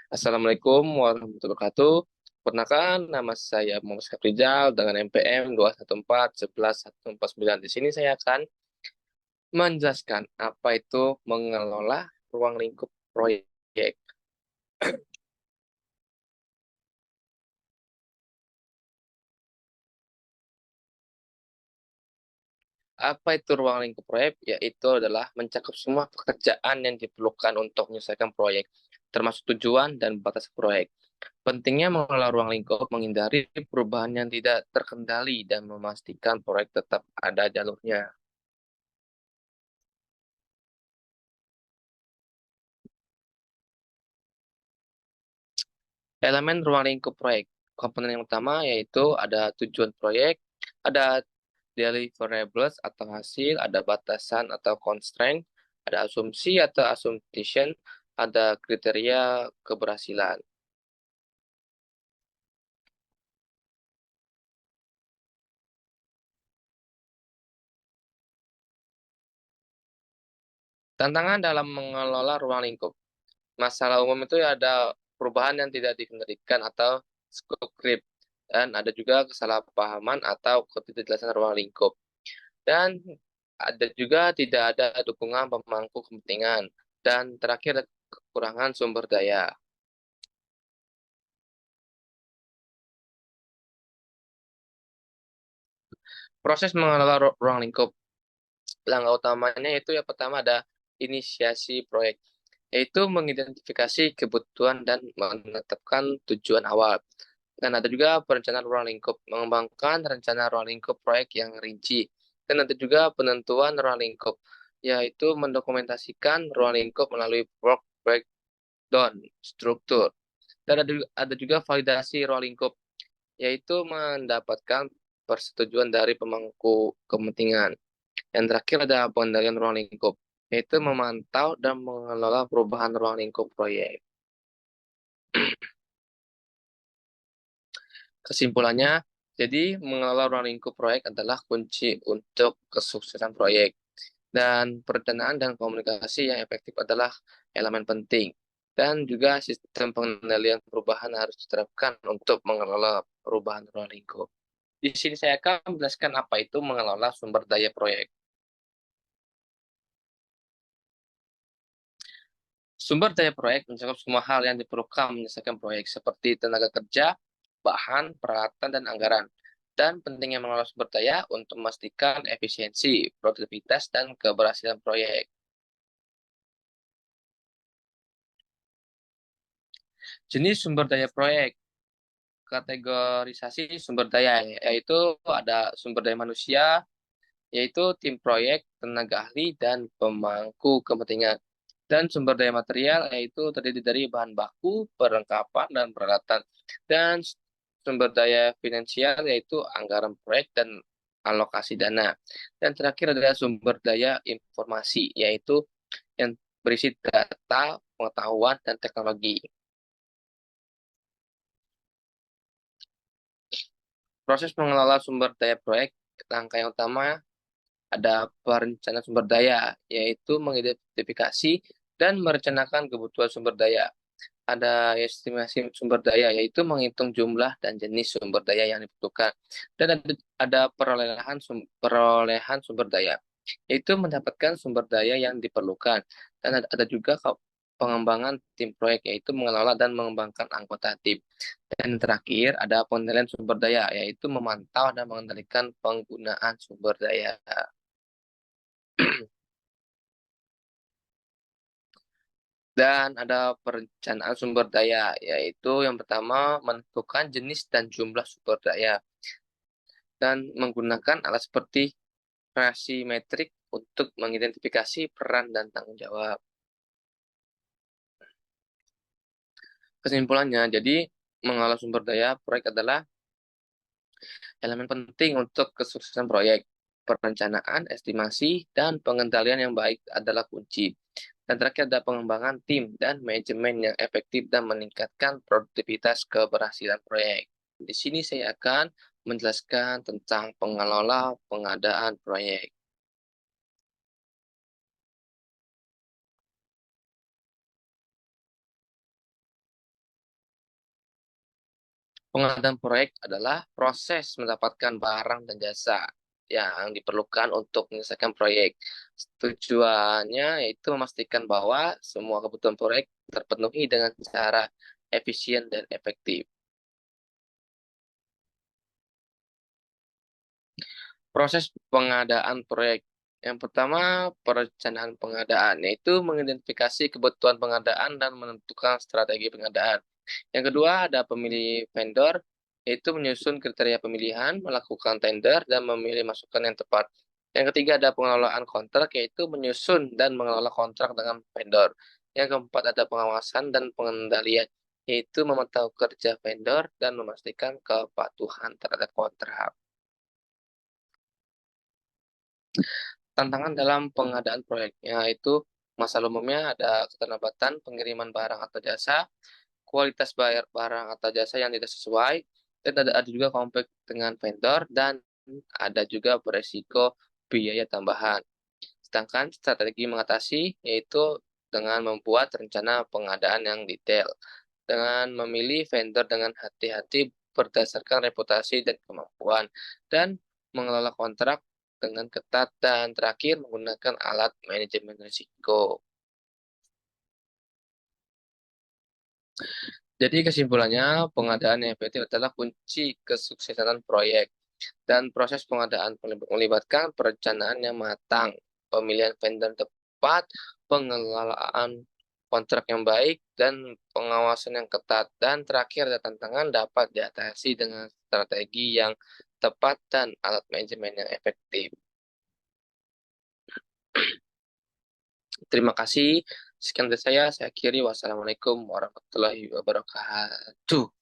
Assalamualaikum warahmatullahi wabarakatuh. Perkenalkan, nama saya Muhammad Syafrizal dengan NPM 2141149. Di sini saya akan menjelaskan apa itu mengelola ruang lingkup proyek. Apa itu ruang lingkup proyek? Yaitu adalah mencakup semua pekerjaan yang diperlukan untuk menyelesaikan proyek, termasuk tujuan dan batas proyek. Pentingnya mengelola ruang lingkup menghindari perubahan yang tidak terkendali dan memastikan proyek tetap ada jalurnya. Elemen ruang lingkup proyek. Komponen yang utama yaitu ada tujuan proyek, ada deliverables atau hasil, ada batasan atau constraint, ada asumsi atau assumption, ada kriteria keberhasilan. Tantangan dalam mengelola ruang lingkup. Masalah umum itu ada perubahan yang tidak dikendalikan atau scope creep, dan ada juga kesalahpahaman atau ketidakjelasan ruang lingkup. Dan ada juga tidak ada dukungan pemangku kepentingan. Dan terakhir ada kekurangan sumber daya. Proses mengelola ruang lingkup. Langkah utamanya itu yang pertama ada inisiasi proyek, yaitu mengidentifikasi kebutuhan dan menetapkan tujuan awal. Dan ada juga perencanaan ruang lingkup, mengembangkan rencana ruang lingkup proyek yang rinci. Dan ada juga penentuan ruang lingkup, yaitu mendokumentasikan ruang lingkup melalui work breakdown struktur. Dan ada juga validasi ruang lingkup, yaitu mendapatkan persetujuan dari pemangku kepentingan. Yang terakhir ada pengendalian ruang lingkup, yaitu memantau dan mengelola perubahan ruang lingkup proyek. Kesimpulannya, jadi mengelola ruang lingkup proyek adalah kunci untuk kesuksesan proyek. Dan perencanaan dan komunikasi yang efektif adalah elemen penting. Dan juga sistem pengendalian perubahan harus diterapkan untuk mengelola perubahan ruang lingkup. Di sini saya akan menjelaskan apa itu mengelola sumber daya proyek. Sumber daya proyek mencakup semua hal yang diperlukan menyelesaikan proyek seperti tenaga kerja, bahan, peralatan, dan anggaran. Dan pentingnya mengelola sumber daya untuk memastikan efisiensi, produktivitas, dan keberhasilan proyek. Jenis sumber daya proyek, kategorisasi sumber daya, yaitu ada sumber daya manusia, yaitu tim proyek, tenaga ahli, dan pemangku kepentingan. Dan sumber daya material yaitu terdiri dari bahan baku, perlengkapan, dan peralatan. Dan sumber daya finansial yaitu anggaran proyek dan alokasi dana. Dan terakhir adalah sumber daya informasi yaitu yang berisi data, pengetahuan, dan teknologi. Proses mengelola sumber daya proyek, langkah yang utama ada perencanaan sumber daya, yaitu mengidentifikasi dan merencanakan kebutuhan sumber daya. Ada estimasi sumber daya, yaitu menghitung jumlah dan jenis sumber daya yang dibutuhkan. Dan ada perolehan sumber daya, yaitu mendapatkan sumber daya yang diperlukan. Dan ada juga pengembangan tim proyek, yaitu mengelola dan mengembangkan anggota tim. Dan terakhir ada pengendalian sumber daya, yaitu memantau dan mengendalikan penggunaan sumber daya. Dan ada perencanaan sumber daya, yaitu yang pertama menentukan jenis dan jumlah sumber daya, dan menggunakan alat seperti kreasi metrik untuk mengidentifikasi peran dan tanggung jawab. Kesimpulannya, jadi mengelola sumber daya proyek adalah elemen penting untuk kesuksesan proyek. Perencanaan, estimasi, dan pengendalian yang baik adalah kunci. Dan terakhir ada pengembangan tim dan manajemen yang efektif dan meningkatkan produktivitas keberhasilan proyek. Di sini saya akan menjelaskan tentang pengelola pengadaan proyek. Pengadaan proyek adalah proses mendapatkan barang dan jasa yang diperlukan untuk menyelesaikan proyek. Tujuannya yaitu memastikan bahwa semua kebutuhan proyek terpenuhi dengan cara efisien dan efektif. Proses pengadaan proyek. Yang pertama, perencanaan pengadaan, yaitu mengidentifikasi kebutuhan pengadaan dan menentukan strategi pengadaan. Yang kedua, ada pemilih vendor, yaitu menyusun kriteria pemilihan, melakukan tender, dan memilih masukan yang tepat. Yang ketiga, ada pengelolaan kontrak, yaitu menyusun dan mengelola kontrak dengan vendor. Yang keempat, ada pengawasan dan pengendalian, yaitu memantau kerja vendor dan memastikan kepatuhan terhadap kontrak. Tantangan dalam pengadaan proyek, yaitu masalah umumnya ada keterlambatan pengiriman barang atau jasa, kualitas bayar barang atau jasa yang tidak sesuai, dan ada juga konflik dengan vendor, dan ada juga beresiko biaya tambahan. Sedangkan strategi mengatasi yaitu dengan membuat rencana pengadaan yang detail, dengan memilih vendor dengan hati-hati berdasarkan reputasi dan kemampuan, dan mengelola kontrak dengan ketat, dan terakhir menggunakan alat manajemen risiko. Jadi kesimpulannya, pengadaan yang efektif adalah kunci kesuksesan proyek. Dan proses pengadaan melibatkan perencanaan yang matang, pemilihan vendor tepat, pengelolaan kontrak yang baik, dan pengawasan yang ketat. Dan terakhir, ada tantangan dapat diatasi dengan strategi yang tepat dan alat manajemen yang efektif. Terima kasih. Sekian dari saya akhiri. Wassalamualaikum warahmatullahi wabarakatuh.